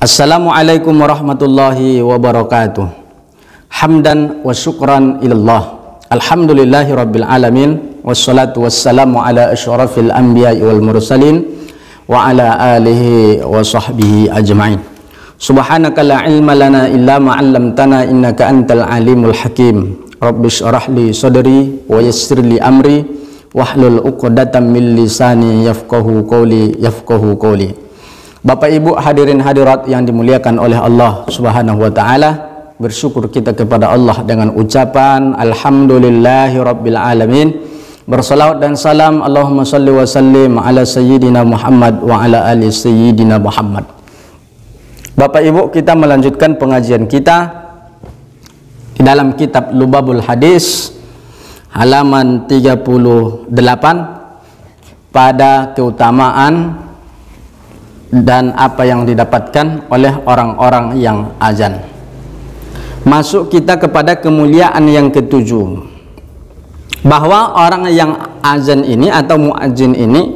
Assalamualaikum warahmatullahi wabarakatuh. Hamdan wa syukran ilallah. Alhamdulillahi rabbil alamin. Wassalatu wassalamu ala asyrafil anbiya'i wal mursalin wa ala alihi wa sahbihi ajma'in. Subhanaka la ilma lana illa ma 'allamtana innaka antal alimul hakim. Rabbi shrah li sadri wa yassir li amri wahlul 'uqdatam min lisani yafqahu qawli. Bapak Ibu hadirin hadirat yang dimuliakan oleh Allah Subhanahu wa taala, bersyukur kita kepada Allah dengan ucapan alhamdulillahi rabbil alamin. Bersalawat dan salam Allahumma salli wa sallim ala sayyidina Muhammad wa ala ali sayyidina Muhammad. Bapak Ibu, kita melanjutkan pengajian kita di dalam kitab Lubabul Hadis halaman 38 pada keutamaan dan apa yang didapatkan oleh orang-orang yang azan. Masuk kita kepada kemuliaan yang ketujuh, bahwa orang yang azan ini atau muadzin ini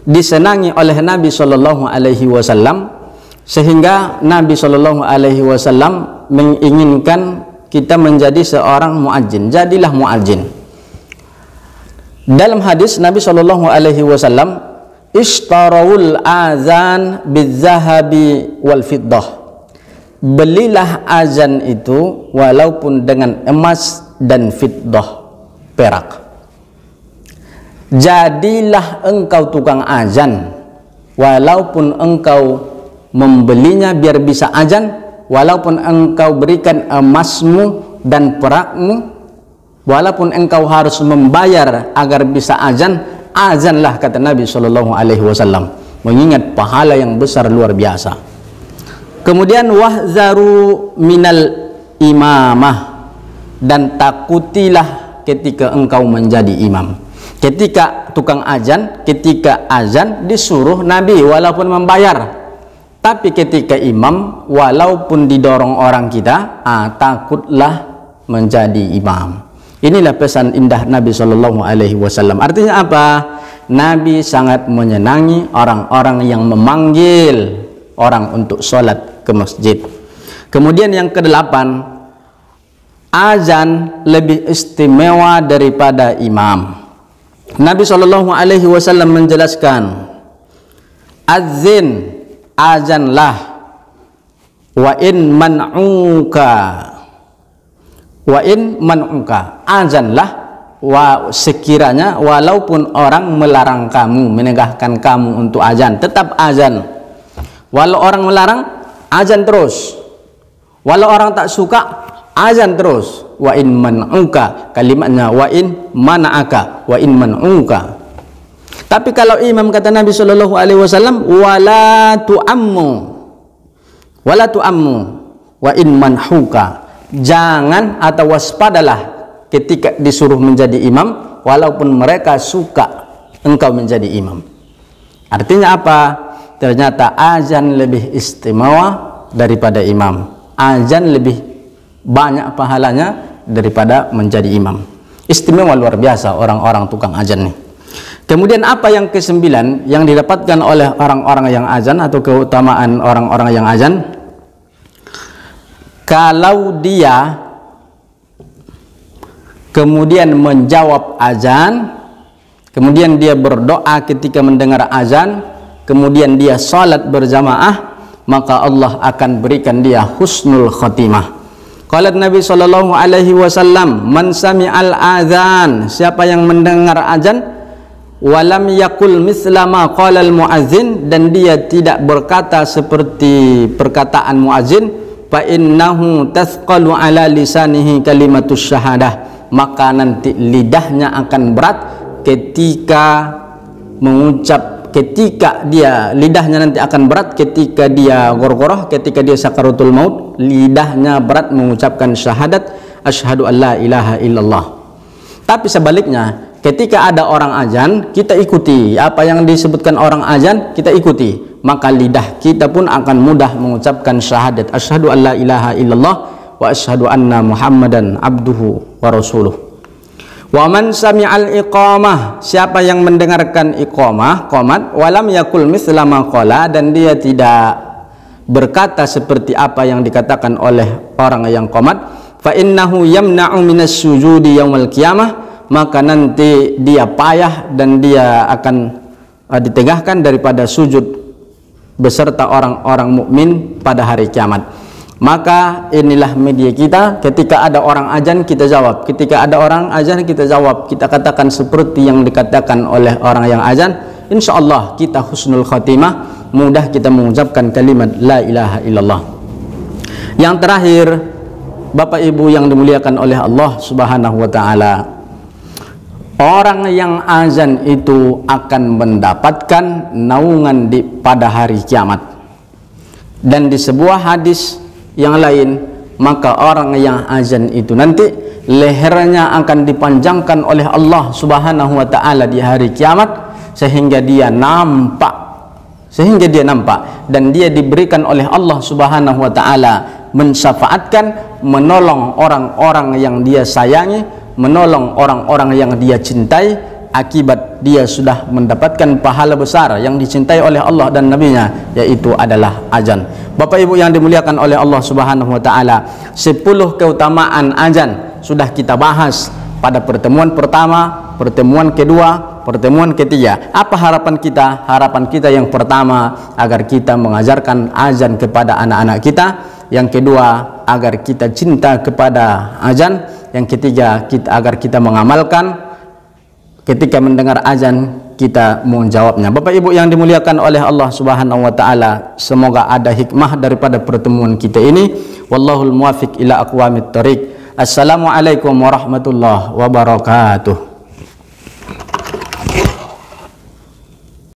disenangi oleh Nabi Shallallahu Alaihi Wasallam, sehingga Nabi Shallallahu Alaihi Wasallam menginginkan kita menjadi seorang muadzin. Jadilah muadzin. Dalam hadis Nabi Shallallahu Alaihi Wasallam, ishtarawul azan bizzahabi wal fiddah. Belilah azan itu walaupun dengan emas dan fiddah, perak. Jadilah engkau tukang azan walaupun engkau membelinya biar bisa azan, walaupun engkau berikan emasmu dan perakmu, walaupun engkau harus membayar agar bisa azan, azanlah, kata Nabi Shallallahu Alaihi Wasallam, mengingat pahala yang besar luar biasa. Kemudian wahzaru minal imamah, dan takutilah ketika engkau menjadi imam. Ketika tukang azan, ketika azan disuruh Nabi walaupun membayar, tapi ketika imam walaupun didorong orang kita, takutlah menjadi imam. Inilah pesan indah Nabi Shallallahu Alaihi Wasallam. Artinya apa? Nabi sangat menyenangi orang-orang yang memanggil orang untuk sholat ke masjid. Kemudian yang kedelapan, azan lebih istimewa daripada imam. Nabi Shallallahu Alaihi Wasallam menjelaskan, azin, azanlah, wa in man'uka, azanlah sekiranya walaupun orang melarang kamu, menegahkan kamu untuk azan, tetap azan. Walau orang melarang, azan terus. Walau orang tak suka, azan terus. Wa in man'uka, kalimatnya wa in mana'aka, wa in man'uka. Tapi kalau imam, kata Nabi Shallallahu Alaihi Wasallam, wala tu'ammu wa in manhuka, jangan atau waspadalah ketika disuruh menjadi imam walaupun mereka suka engkau menjadi imam. Artinya apa? Ternyata azan lebih istimewa daripada imam. Azan lebih banyak pahalanya daripada menjadi imam. Istimewa luar biasa orang-orang tukang azan nih. Kemudian apa yang kesembilan yang didapatkan oleh orang-orang yang azan atau keutamaan orang-orang yang azan? Kalau dia kemudian menjawab azan, kemudian dia berdoa ketika mendengar azan, kemudian dia salat berjamaah, maka Allah akan berikan dia husnul khatimah. Qala Nabi Shallallahu Alaihi Wasallam, man sami'al azan, siapa yang mendengar azan, walam yakul mislama qalal muazzin, dan dia tidak berkata seperti perkataan muazzin, fa innahu tathqalu ala lisanihi kalimatus syahadah, maka nanti lidahnya akan berat ketika mengucap, ketika dia lidahnya nanti akan berat ketika dia gorgoroh, ketika dia sakaratul maut, lidahnya berat mengucapkan syahadat asyhadu an la ilaha illallah. Tapi sebaliknya, ketika ada orang azan, kita ikuti apa yang disebutkan orang azan, kita ikuti, maka lidah kita pun akan mudah mengucapkan syahadat asyhadu an la ilaha illallah wa asyhadu anna muhammadan abduhu wa rasuluh. Wa man sami'al iqamah, siapa yang mendengarkan iqamah, qomat, walam yakul misla ma qala, dan dia tidak berkata seperti apa yang dikatakan oleh orang yang qomat, fa innahu yamna'u minas sujudi yaumil qiyamah, maka nanti dia payah dan dia akan ditegahkan daripada sujud beserta orang-orang mukmin pada hari kiamat. Maka inilah media kita, ketika ada orang azan kita jawab, ketika ada orang azan kita jawab, kita katakan seperti yang dikatakan oleh orang yang azan, insyaallah kita husnul khatimah, mudah kita mengucapkan kalimat la ilaha illallah. Yang terakhir, Bapak Ibu yang dimuliakan oleh Allah Subhanahu wa taala, orang yang azan itu akan mendapatkan naungan pada hari kiamat. Dan di sebuah hadis yang lain, maka orang yang azan itu nanti lehernya akan dipanjangkan oleh Allah Subhanahu wa taala di hari kiamat sehingga dia nampak, dan dia diberikan oleh Allah Subhanahu wa taala mensyafaatkan, menolong orang-orang yang dia sayangi, menolong orang-orang yang dia cintai, akibat dia sudah mendapatkan pahala besar yang dicintai oleh Allah dan Nabi-Nya, yaitu adalah azan. Bapak Ibu yang dimuliakan oleh Allah Subhanahu wa taala, 10 keutamaan azan sudah kita bahas pada pertemuan pertama, pertemuan kedua, pertemuan ketiga. Apa harapan kita? Harapan kita yang pertama, agar kita mengajarkan azan kepada anak-anak kita. Yang kedua, agar kita cinta kepada azan. Yang ketiga, agar kita mengamalkan, ketika mendengar azan kita menjawabnya. Bapak Ibu yang dimuliakan oleh Allah Subhanahu wa taala, semoga ada hikmah daripada pertemuan kita ini. Wallahul muwaffiq ila aqwamit thoriq. Assalamualaikum warahmatullahi wabarakatuh.